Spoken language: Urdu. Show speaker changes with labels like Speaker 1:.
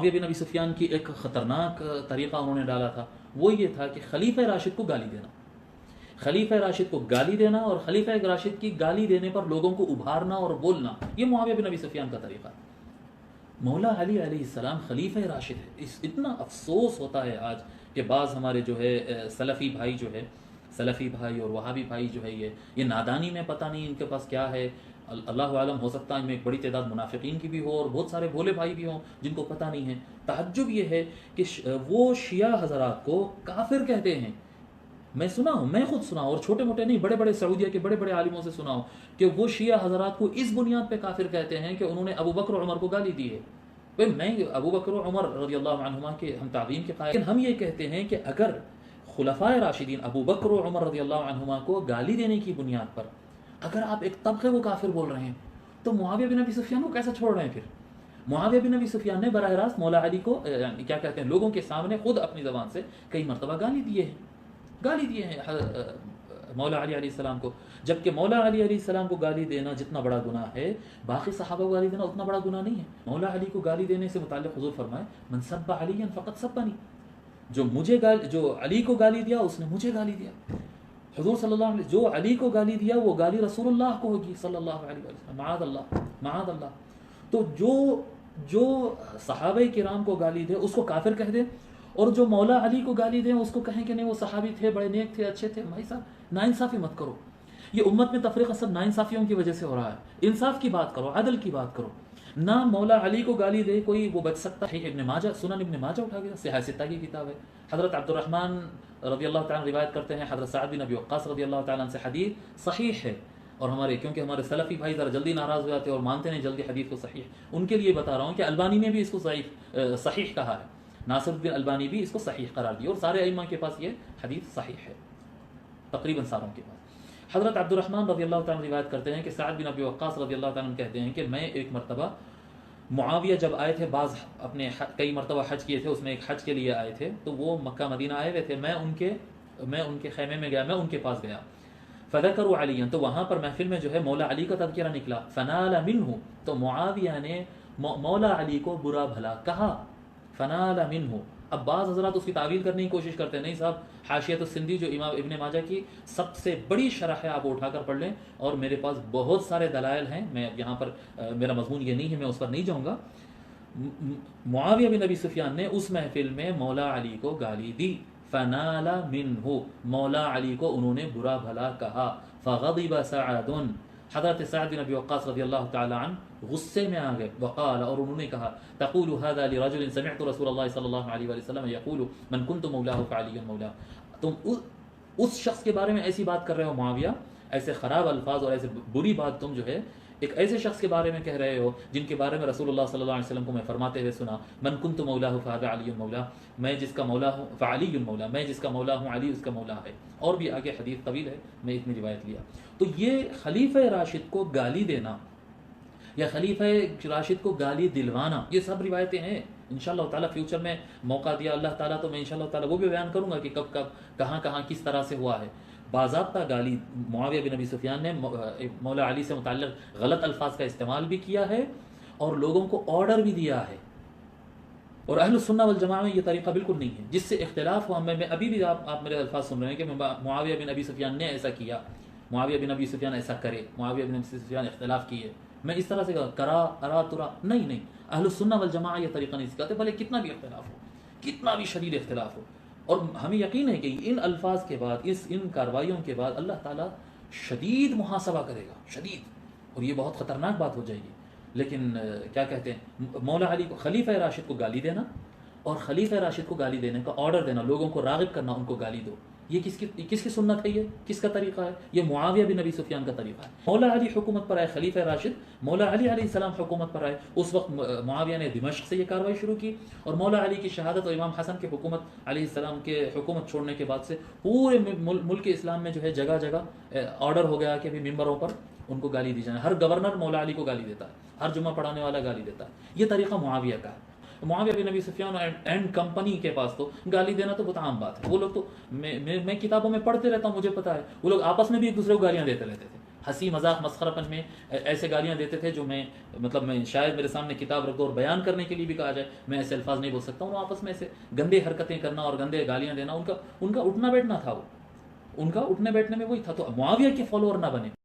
Speaker 1: معاویہ بن ابی سفیان کی ایک خطرناک طریقہ انہوں نے ڈالا تھا، وہ یہ تھا کہ خلیفہ راشد کو گالی دینا، خلیفہ راشد کو گالی دینا اور خلیفہ راشد کی گالی دینے پر لوگوں کو ابھارنا اور بولنا، یہ معاویہ بن ابی سفیان کا طریقہ ہے۔ مولا علی علیہ السلام خلیفہ راشد ہے۔ اتنا افسوس ہوتا ہے آج کہ بعض ہمارے جو ہے سلفی بھائی جو ہے، سلفی بھائی اور وہابی بھائی جو ہے، یہ نادانی میں پتہ نہیں ان کے پاس کیا ہے، اللہ عالم، ہو سکتا ہے ان میں ایک بڑی تعداد منافقین کی بھی ہو اور بہت سارے بھولے بھائی بھی ہوں جن کو پتہ نہیں ہے۔ تعجب یہ ہے کہ وہ شیعہ حضرات کو کافر کہتے ہیں۔ میں سنا ہوں، میں خود سنا ہوں، اور چھوٹے موٹے نہیں، بڑے بڑے سعودیہ کے بڑے بڑے عالموں سے سنا ہوں کہ وہ شیعہ حضرات کو اس بنیاد پہ کافر کہتے ہیں کہ انہوں نے ابو بکر و عمر کو گالی دی ہے۔ بھئی میں ابو بکر و عمر رضی اللہ عنہما کے ہم تعظیم کے قائل، لیکن ہم یہ کہتے ہیں کہ اگر خلفائے راشدین ابو بکر و عمر رضی اللہ عنہما کو گالی دینے کی بنیاد پر اگر آپ ایک طبقے کو کافر بول رہے ہیں تو معاویہ بن ابی سفیان کو کیسے چھوڑ رہے ہیں؟ پھر معاویہ بن ابی سفیان نے براہ راست مولا علی کو کیا کہتے ہیں، لوگوں کے سامنے خود اپنی زبان سے کئی مرتبہ گالی دیے ہیں مولا علی علیہ السلام کو، جبکہ مولا علی علیہ السلام کو گالی دینا جتنا بڑا گناہ ہے، باقی صحابہ کو گالی دینا اتنا بڑا گناہ نہیں ہے۔ مولا علی کو گالی دینے سے متعلق حضور فرمائے من سب علی فقط سبنی، جو علی کو گالی دیا اس نے مجھے گالی دیا۔ حضور صلی اللہ علیہ وسلم جو علی کو گالی دیا وہ گالی رسول اللہ کو ہوگی صلی اللہ علیہ وسلم، معاذ اللہ۔ تو جو صحابہ کرام کو گالی دے اس کو کافر کہہ دے، اور جو مولا علی کو گالی دیں اس کو کہیں کہ نہیں وہ صحابی تھے، بڑے نیک تھے، اچھے تھے۔ بھائی صاحب ناانصافی مت کرو، یہ امت میں تفریقہ سب ناانصافیوں کی وجہ سے ہو رہا ہے۔ انصاف کی بات کرو، عدل کی بات کرو۔ نہ مولا علی کو گالی دے کوئی وہ بچ سکتا ہے۔ ابن ماجہ، سنن ابن ماجہ اٹھا گیا، صحیح ستہ کی کتاب ہے۔ حضرت عبد الرحمن رضی اللہ تعالیٰ روایت کرتے ہیں، حضرت سعد بن ابی وقاص رضی اللہ تعالیٰ عنہ سے حدیث صحیح ہے، اور کیونکہ ہمارے سلفی بھائی ذرا جلدی ناراض ہو جاتے ہیں اور مانتے نہیں جلدی حدیث کو صحیح، ان کے لیے بتا رہا ہوں کہ البانی نے بھی اس کو صحیح کہا ہے، ناصر الدین البانی بھی اس کو صحیح قرار دی، اور سارے ائمہ کے پاس یہ حدیث صحیح ہے، تقریباً ساروں کے پاس۔ حضرت عبد الرحمن رضی اللہ تعالیٰ روایت کرتے ہیں کہ سعد بن ابی وقاص رضی اللہ تعالیٰ کہتے ہیں کہ میں ایک مرتبہ، معاویہ جب آئے تھے، بعض اپنے کئی مرتبہ حج کیے تھے، اس میں ایک حج کے لیے آئے تھے، تو وہ مکہ مدینہ آئے ہوئے تھے، میں ان کے خیمے میں گیا، میں ان کے پاس گیا، فذکروا علیاً، تو وہاں پر محفل میں جو ہے مولا علی کا تذکرہ نکلا، فنال منہ، تو معاویہ نے مولا علی کو برا بھلا کہا، فنال منہ۔ اب بعض حضرات اس کی تعویل کرنے کی کوشش کرتے ہیں، نہیں صاحب، حاشیۃ السندی جو امام ابن ماجہ کی سب سے بڑی شرح ہے، آپ اٹھا کر پڑھ لیں، اور میرے پاس بہت سارے دلائل ہیں، میں یہاں پر میرا مضمون یہ نہیں ہے، میں اس پر نہیں جاؤں گا۔ معاویہ بن ابی سفیان نے اس محفل میں مولا علی کو گالی دی، فنال منہ، مولا علی کو انہوں نے برا بھلا کہا، فغضب سعد، حضرت سعد بن ابی وقاص رضی اللہ تعالی عنہ غصے میں آ گئے، وقال، اور انہوں نے کہا، تقول هذا لرجل سمعت رسول اللہ صلی اللہ علیہ وآلہ وسلم یقول من كنت مولاه فعلی مولاه، تم اس شخص کے بارے میں ایسی بات کر رہے ہو معاویہ، ایسے خراب الفاظ اور ایسے بری بات تم جو ہے ایک ایسے شخص کے بارے میں کہہ رہے ہو جن کے بارے میں رسول اللہ صلی اللہ علیہ وسلم کو میں فرماتے ہوئے سنا، من کنت مولاه فهذا علی مولا، میں جس کا مولا ہوں، فعلی مولا، میں جس کا مولا ہوں، علی اس کا مولا ہے۔ اور بھی آگے حدیث طویل ہے، میں اتنی روایت لیا۔ تو یہ خلیفہ راشد کو گالی دینا یا خلیفہ راشد کو گالی دلوانا، یہ سب روایتیں ہیں۔ انشاءاللہ تعالیٰ فیوچر میں موقع دیا اللہ تعالیٰ تو میں انشاءاللہ تعالیٰ وہ بھی بیان کروں گا کہ کب کہاں کس طرح سے ہوا ہے۔ باضابطہ گالی معاویہ بن ابی سفیان نے مولا علی سے متعلق غلط الفاظ کا استعمال بھی کیا ہے اور لوگوں کو آرڈر بھی دیا ہے، اور اہل السنہ والجماعہ میں یہ طریقہ بالکل نہیں ہے۔ جس سے اختلاف ہوا، میں ابھی بھی آپ میرے الفاظ سن رہے ہیں کہ معاویہ بن ابی سفیان نے ایسا کیا، معاویہ بن ابی سفیان ایسا کرے، معاویہ بن ابی سفیان اختلاف کیے، میں اس طرح سے کہا کرا ارا ترا، نہیں، اہل السنہ والجماعہ یہ طریقہ نہیں سکھاتے، بھلے کتنا بھی اختلاف ہو، کتنا بھی شدید اختلاف ہو۔ اور ہمیں یقین ہے کہ ان الفاظ کے بعد، ان کارروائیوں کے بعد اللہ تعالیٰ شدید محاسبہ کرے گا، شدید، اور یہ بہت خطرناک بات ہو جائے گی۔ لیکن کیا کہتے ہیں، مولا علی کو، خلیفہ راشد کو گالی دینا اور خلیفہ راشد کو گالی دینے کا آرڈر دینا، لوگوں کو راغب کرنا ان کو گالی دو، یہ کس کی سنت ہے؟ یہ کس کا طریقہ ہے؟ یہ معاویہ بن ابی سفیان کا طریقہ ہے۔ مولا علی حکومت پر آئے، خلیفہ راشد مولا علی علیہ السلام حکومت پر آئے، اس وقت معاویہ نے دمشق سے یہ کارروائی شروع کی، اور مولا علی کی شہادت اور امام حسن کی حکومت علیہ السلام کے حکومت چھوڑنے کے بعد سے پورے ملک اسلام میں جو ہے جگہ جگہ آرڈر ہو گیا کہ بھی ممبروں پر ان کو گالی دی جائے، ہر گورنر مولا علی کو گالی دیتا ہے، ہر جمعہ پڑھانے والا گالی دیتا ہے۔ یہ طریقہ معاویہ کا ہے۔ معاویہ بن ابی سفیان اینڈ کمپنی کے پاس تو گالی دینا تو بہت عام بات ہے، وہ لوگ تو میں کتابوں میں پڑھتے رہتا ہوں، مجھے پتا ہے وہ لوگ آپس میں بھی ایک دوسرے کو گالیاں دیتے رہتے تھے ہنسی مذاق مسخرہ پن میں ایسے گالیاں دیتے تھے جو میں مطلب میں شاید میرے سامنے کتاب رکھ دو اور بیان کرنے کے لیے بھی کہا جائے میں ایسے الفاظ نہیں بول سکتا ہوں. آپس میں ایسے گندے حرکتیں کرنا اور گندے گالیاں دینا ان کا اٹھنا بیٹھنا تھا. ان کا اٹھنے بیٹھنے میں وہی تھا. تو معاویہ کے فالوور نہ بنے.